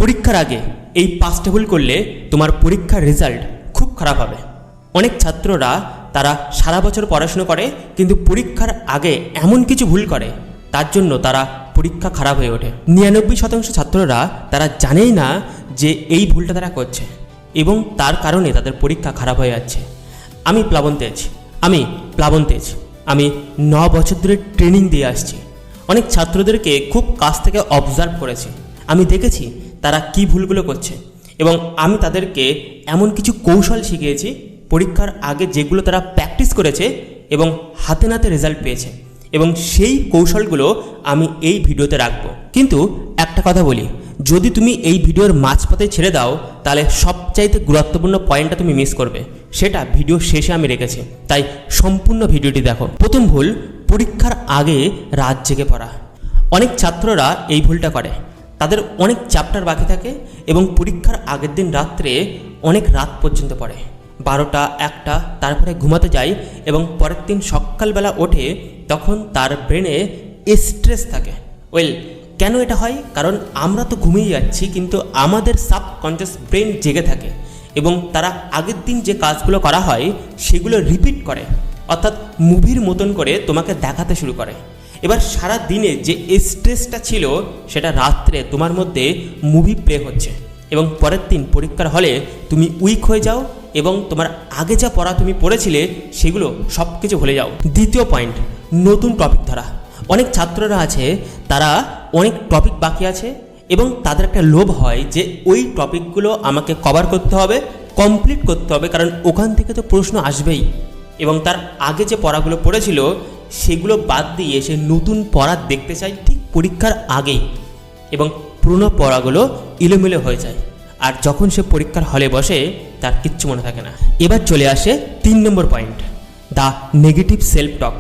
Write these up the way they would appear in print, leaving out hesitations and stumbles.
পরীক্ষার আগে এই 5টা ভুল করলে তোমার পরীক্ষার রেজাল্ট খুব খারাপ হবে। অনেক ছাত্ররা তারা সারা বছর পড়াশুনো করে কিন্তু পরীক্ষার আগে এমন কিছু ভুল করে তার জন্য তারা পরীক্ষা খারাপ হয়ে ওঠে। 99% ছাত্ররা তারা জানেই না যে এই ভুলটা তারা করছে এবং তার কারণে তাদের পরীক্ষা খারাপ হয়ে যাচ্ছে। আমি প্লাবন তেজ, আমি 9 বছর ধরে ট্রেনিং দিয়ে আসছি। অনেক ছাত্রদেরকে খুব কাছ থেকে অবজার্ভ করেছি, আমি দেখেছি তারা কি ভুলগুলো করছে এবং আমি তাদেরকে এমন কিছু কৌশল শিখিয়েছি পরীক্ষার আগে যেগুলো তারা প্র্যাকটিস করেছে এবং হাতে নাতে রেজাল্ট পেয়েছে, এবং সেই কৌশলগুলো আমি এই ভিডিওতে রাখবো। কিন্তু একটা কথা বলি, যদি তুমি এই ভিডিওর মাঝপথে ছেড়ে দাও তাহলে সবচাইতে গুরুত্বপূর্ণ পয়েন্টটা তুমি মিস করবে, সেটা ভিডিও শেষে আমি রেখেছি, তাই সম্পূর্ণ ভিডিওটি দেখো। প্রথম ভুল, পরীক্ষার আগে রাত জেগে পড়া। অনেক ছাত্ররা এই ভুলটা করে, তাদের অনেক চ্যাপ্টার বাকি থাকে এবং পরীক্ষার আগের দিন রাত্রে অনেক রাত পর্যন্ত পড়ে, 12টা 1টা, তারপরে ঘুমাতে যায় এবং পরের দিন সকালবেলা ওঠে তখন তার ব্রেনে স্ট্রেস থাকে। কেন এটা হয়? কারণ আমরা তো ঘুমিয়ে যাচ্ছি কিন্তু আমাদের সাবকনসিয়াস ব্রেন জেগে থাকে এবং তারা আগের দিন যে কাজগুলো করা হয় সেগুলো রিপিট করে, অর্থাৎ মুভির মতন করে তোমাকে দেখাতে শুরু করে। এবার সারা দিনে যে স্ট্রেসটা ছিল সেটা রাত্রে তোমার মধ্যে মুভি প্লে হচ্ছে এবং পরের দিন পরীক্ষার হলে তুমি উইক হয়ে যাও এবং তোমার আগে যা পড়া তুমি পড়েছিলে সেগুলো সব কিছু ভুলে যাও। দ্বিতীয় পয়েন্ট, নতুন টপিক ধরা। অনেক ছাত্ররা আছে তারা অনেক টপিক বাকি আছে এবং তাদের একটা লোভ হয় যে ওই টপিকগুলো আমাকে কভার করতে হবে, কমপ্লিট করতে হবে, কারণ ওখান থেকে তো প্রশ্ন আসবেই, এবং তার আগে যে পড়াগুলো পড়েছিল সেগুলো বাদ দিয়ে সে নতুন পড়া দেখতে চায় ঠিক পরীক্ষার আগেই এবং পুরনো পড়াগুলো এলোমেলো হয়ে যায়, আর যখন সে পরীক্ষার হলে বসে তার কিচ্ছু মনে থাকে না। এবার চলে আসে 3 নম্বর point, the negative self talk.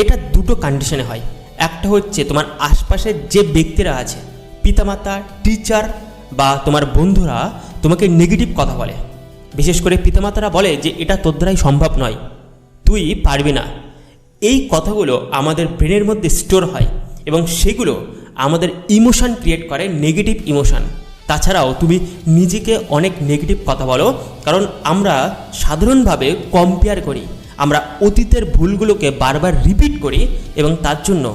এটা দুটো কন্ডিশনে হয়। একটা হচ্ছে তোমার আশপাশের যে ব্যক্তিরা আছে, পিতামাতা, টিচার বা তোমার বন্ধুরা তোমাকে নেগেটিভ কথা বলে। বিশেষ করে পিতামাতারা বলে যে এটা তোর দ্বারাই সম্ভব নয়, তুই পারবি না। এই কথাগুলো আমাদের ব্রেনের মধ্যে স্টোর হয় এবং সেগুলো আমাদের ইমোশন ক্রিয়েট করে, নেগেটিভ ইমোশন। তাছাড়াও তুমি নিজেকে অনেক নেগেটিভ কথা বলো, কারণ আমরা সাধারণভাবে কম্পেয়ার করি, আমরা অতীতের ভুলগুলোকে বারবার রিপিট করি এবং তার জন্য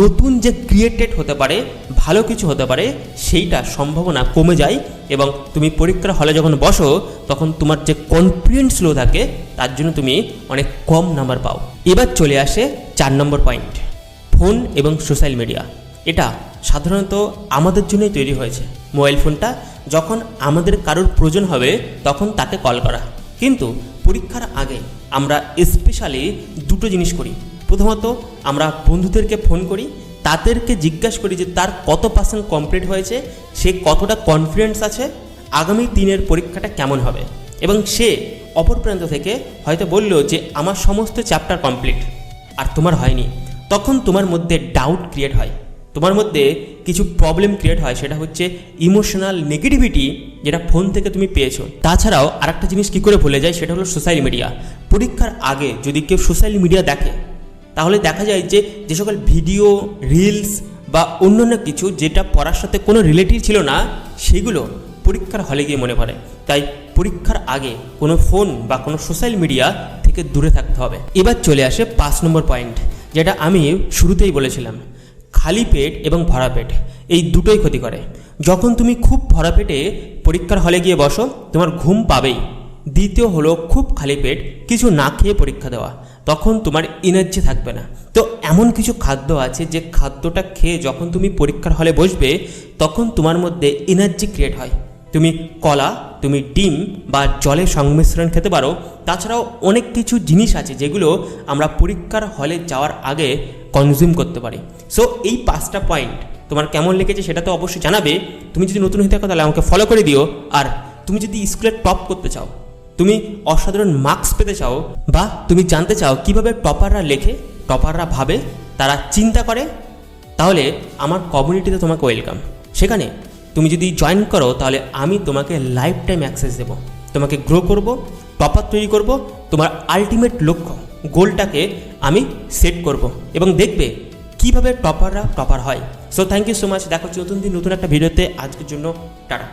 নতুন যে ক্রিয়েটেড হতে পারে, ভালো কিছু হতে পারে, সেইটা সম্ভাবনা কমে যায় এবং তুমি পরীক্ষার হলে যখন বসো তখন তোমার যে কনফিডেন্স লো থাকে তার জন্য তুমি অনেক কম নাম্বার পাও। এবার চলে আসে 4 নম্বর পয়েন্ট, ফোন এবং সোশ্যাল মিডিয়া। এটা সাধারণত আমাদের জন্যই তৈরি হয়েছে। মোবাইল ফোনটা যখন আমাদের কারোর প্রয়োজন হবে তখন তাকে কল করা, কিন্তু পরীক্ষার আগে আমরা স্পেশালি দুটো জিনিস করি। প্রথমত আমরা বন্ধুদেরকে ফোন করি, তাদেরকে জিজ্ঞাসা করি যে তার কত % কমপ্লিট হয়েছে, সে কতটা কনফিডেন্স আছে, আগামী দিনের পরীক্ষাটা কেমন হবে, এবং সে অপর প্রান্ত থেকে হয়তো বলল যে আমার সমস্ত চ্যাপ্টার কমপ্লিট আর তোমার হয়নি। তখন তোমার মধ্যে ডাউট ক্রিয়েট হয়, তোমার মধ্যে কিছু প্রবলেম ক্রিয়েট হয়, সেটা হচ্ছে ইমোশনাল নেগেটিভিটি যেটা ফোন থেকে তুমি পেয়েছো। তাছাড়াও আরেকটা জিনিস কী করে ভুলে যায় সেটা হলো সোশ্যাল মিডিয়া। পরীক্ষার আগে যদি কেউ সোশ্যাল মিডিয়া দেখে তাহলে দেখা যায় যে যে সকল ভিডিও, রিলস বা অন্যান্য কিছু যেটা পড়ার সাথে কোনো রিলেটিভ ছিল না সেগুলো পরীক্ষার হলে গিয়ে মনে পড়ে। তাই পরীক্ষার আগে কোনো ফোন বা কোনো সোশ্যাল মিডিয়া থেকে দূরে থাকতে হবে। এবার চলে আসে 5 নম্বর পয়েন্ট, যেটা আমি শুরুতেই বলেছিলাম, খালি পেট এবং ভরা পেট এই দুটোই ক্ষতি করে। যখন তুমি খুব ভরা পেটে পরীক্ষার হলে গিয়ে বসো তোমার ঘুম পাবেই। দ্বিতীয় হলো খুব খালি পেট কিছু না খেয়ে পরীক্ষা দেওয়া, তখন তোমার এনার্জি থাকবে না। তো এমন কিছু খাদ্য আছে যে খাদ্যটা খেয়ে যখন তুমি পরীক্ষার হলে বসবে তখন তোমার মধ্যে এনার্জি ক্রিয়েট হয়। তুমি কলা, তুমি ডিম বা জলের সংমিশ্রণ খেতে পারো। তাছাড়াও অনেক কিছু জিনিস আছে যেগুলো আমরা পরীক্ষার হলে যাওয়ার আগে কনজিউম করতে পারি। সো এই 5টা পয়েন্ট তোমার কেমন লেগেছে সেটা তো অবশ্যই জানাবে। তুমি যদি নতুন হয়ে থাকো তাহলে আমাকে ফলো করে দিও। আর তুমি যদি স্কুলে টপ করতে চাও, তুমি অসাধারণ মার্কস পেতে চাও, বা তুমি জানতে চাও কিভাবে টপাররা লেখে, টপাররা ভাবে, তারা চিন্তা করে, তাহলে আমার কমিউনিটিতে তোমাকে ওয়েলকাম। সেখানে তুমি যদি জয়েন করো তাহলে আমি তোমাকে লাইফ টাইম অ্যাক্সেস দেবো, তোমাকে গ্রো করব, টপার তৈরি করব, তোমার আলটিমেট লক্ষ্য গোলটাকে আমি সেট করব এবং দেখবে কীভাবে টপাররা টপার হয়। So thank you so much, দেখা হচ্ছে নতুন দিন নতুন একটা ভিডিওতে। আজকের জন্য টাটা।